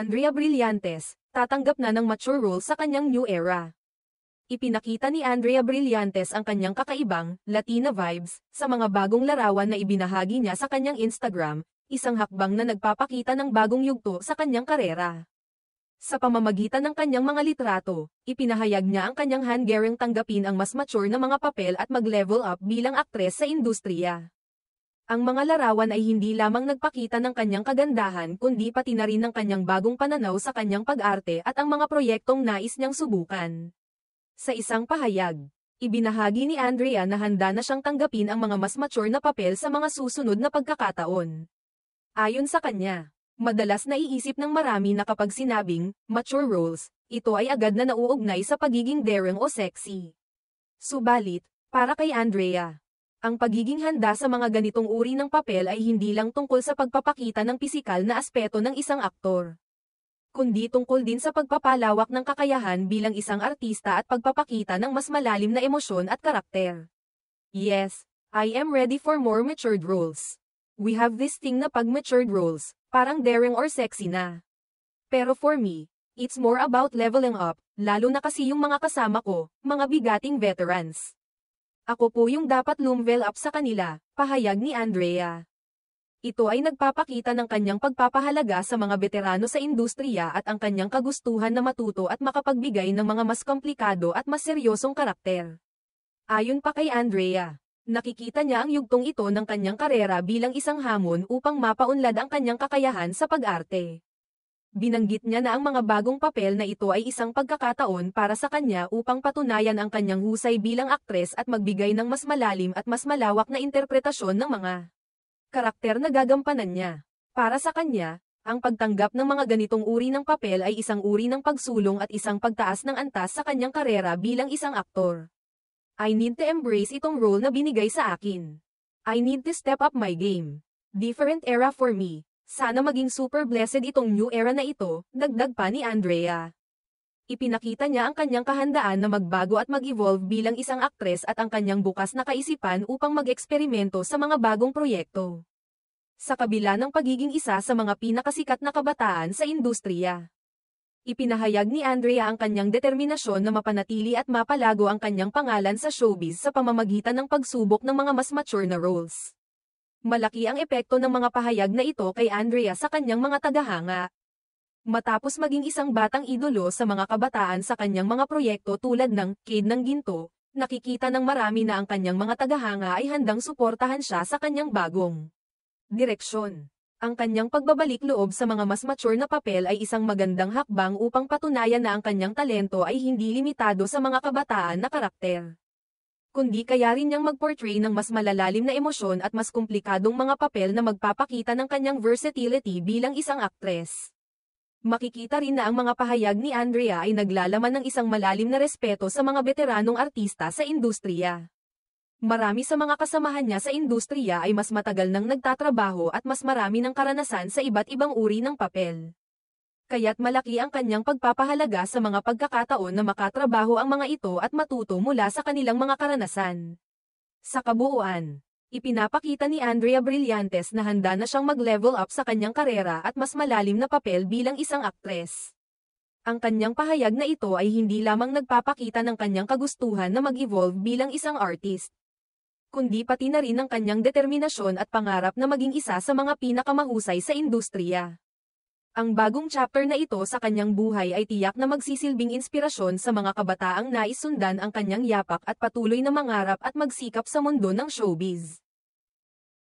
Andrea Brillantes, tatanggap na ng mature role sa kanyang new era. Ipinakita ni Andrea Brillantes ang kanyang kakaibang, Latina vibes, sa mga bagong larawan na ibinahagi niya sa kanyang Instagram, isang hakbang na nagpapakita ng bagong yugto sa kanyang karera. Sa pamamagitan ng kanyang mga litrato, ipinahayag niya ang kanyang hanggaring tanggapin ang mas mature na mga papel at mag-level up bilang aktres sa industriya. Ang mga larawan ay hindi lamang nagpakita ng kanyang kagandahan kundi pati na rin ng kanyang bagong pananaw sa kanyang pag-arte at ang mga proyektong nais niyang subukan. Sa isang pahayag, ibinahagi ni Andrea na handa na siyang tanggapin ang mga mas mature na papel sa mga susunod na pagkakataon. Ayon sa kanya, madalas naiisip ng marami na kapag sinabing mature roles, ito ay agad na nauugnay sa pagiging daring o sexy. Subalit, para kay Andrea, ang pagiging handa sa mga ganitong uri ng papel ay hindi lang tungkol sa pagpapakita ng pisikal na aspeto ng isang aktor, kundi tungkol din sa pagpapalawak ng kakayahan bilang isang artista at pagpapakita ng mas malalim na emosyon at karakter. Yes, I am ready for more matured roles. We have this thing na pag matured roles, parang daring or sexy na. Pero for me, it's more about leveling up, lalo na kasi yung mga kasama ko, mga bigating veterans. Ako po yung dapat level up sa kanila, pahayag ni Andrea. Ito ay nagpapakita ng kanyang pagpapahalaga sa mga veterano sa industriya at ang kanyang kagustuhan na matuto at makapagbigay ng mga mas komplikado at mas seryosong karakter. Ayon pa kay Andrea, nakikita niya ang yugtong ito ng kanyang karera bilang isang hamon upang mapaunlad ang kanyang kakayahan sa pag-arte. Binanggit niya na ang mga bagong papel na ito ay isang pagkakataon para sa kanya upang patunayan ang kanyang husay bilang aktres at magbigay ng mas malalim at mas malawak na interpretasyon ng mga karakter na gagampanan niya. Para sa kanya, ang pagtanggap ng mga ganitong uri ng papel ay isang uri ng pagsulong at isang pagtaas ng antas sa kanyang karera bilang isang aktor. I need to embrace itong role na binigay sa akin. I need to step up my game. Different era for me. Sana maging super blessed itong new era na ito, dagdag pa ni Andrea. Ipinakita niya ang kanyang kahandaan na magbago at mag-evolve bilang isang aktres at ang kanyang bukas na kaisipan upang mag-eksperimento sa mga bagong proyekto. Sa kabila ng pagiging isa sa mga pinakasikat na kabataan sa industriya, ipinahayag ni Andrea ang kanyang determinasyon na mapanatili at mapalago ang kanyang pangalan sa showbiz sa pamamagitan ng pagsubok ng mga mas mature na roles. Malaki ang epekto ng mga pahayag na ito kay Andrea sa kanyang mga tagahanga. Matapos maging isang batang idolo sa mga kabataan sa kanyang mga proyekto tulad ng Kid ng Ginto, nakikita ng marami na ang kanyang mga tagahanga ay handang suportahan siya sa kanyang bagong direksyon. Ang kanyang pagbabalik loob sa mga mas mature na papel ay isang magandang hakbang upang patunayan na ang kanyang talento ay hindi limitado sa mga kabataan na karakter, kundi kaya rin niyang mag-portray ng mas malalalim na emosyon at mas komplikadong mga papel na magpapakita ng kanyang versatility bilang isang aktres. Makikita rin na ang mga pahayag ni Andrea ay naglalaman ng isang malalim na respeto sa mga veteranong artista sa industriya. Marami sa mga kasamahan niya sa industriya ay mas matagal nang nagtatrabaho at mas marami ng karanasan sa iba't ibang uri ng papel. Kaya't malaki ang kanyang pagpapahalaga sa mga pagkakataon na makatrabaho ang mga ito at matuto mula sa kanilang mga karanasan. Sa kabuuan, ipinapakita ni Andrea Brillantes na handa na siyang mag-level up sa kanyang karera at mas malalim na papel bilang isang aktres. Ang kanyang pahayag na ito ay hindi lamang nagpapakita ng kanyang kagustuhan na mag-evolve bilang isang artist, kundi pati na rin ang kanyang determinasyon at pangarap na maging isa sa mga pinakamahusay sa industriya. Ang bagong chapter na ito sa kanyang buhay ay tiyak na magsisilbing inspirasyon sa mga kabataang nais sundan ang kanyang yapak at patuloy na mangarap at magsikap sa mundo ng showbiz.